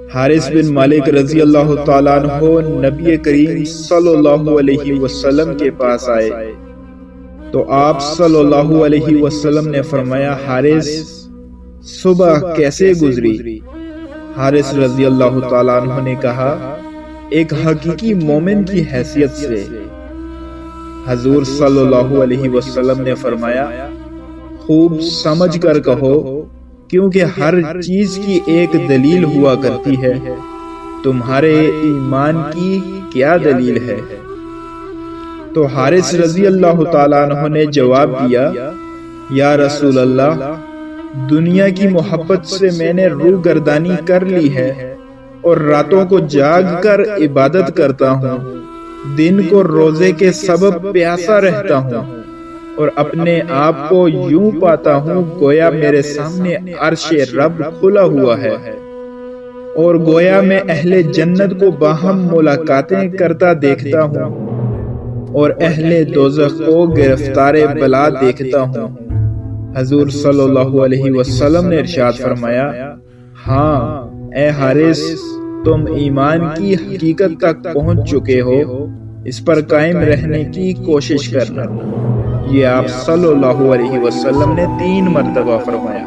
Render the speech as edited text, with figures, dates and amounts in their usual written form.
حارث بن مالک رضی اللہ تعالیٰ عنہ نبی کریم صلی اللہ علیہ وسلم کے پاس آئے تو آپ صلی اللہ علیہ وسلم نے فرمایا، حارث صبح کیسے گزری؟ حارث رضی اللہ تعالیٰ عنہ نے کہا، ایک حقیقی مومن کی حیثیت سے۔ حضور صلی اللہ علیہ وسلم نے فرمایا، خوب سمجھ کر کہو، کیونکہ ہر چیز کی ایک دلیل ہوا کرتی ہے۔ تمہارے ایمان کی کیا دلیل ہے؟ تو حارث رضی اللہ تعالیٰ عنہ نے جواب دیا، یا رسول اللہ، دنیا کی محبت سے میں نے روح گردانی کر لی ہے اور راتوں کو جاگ کر عبادت کرتا ہوں، دن کو روزے کے سبب پیاسا رہتا ہوں اور اپنے آپ کو یوں پاتا ہوں گویا میرے سامنے عرش رب کھلا ہوا ہے، اور گویا میں اہل جنت کو باہم ملاقاتیں کرتا دیکھتا ہوں اور اہل دوزخ کو گرفتار بلا دیکھتا ہوں۔ حضور صلی اللہ علیہ وسلم نے ارشاد فرمایا، ہاں اے حارث، تم ایمان کی حقیقت تک پہنچ چکے ہو، اس پر قائم رہنے کی کوشش کرنا۔ یہ آپ صلی اللہ علیہ وسلم نے 3 مرتبہ فرمایا۔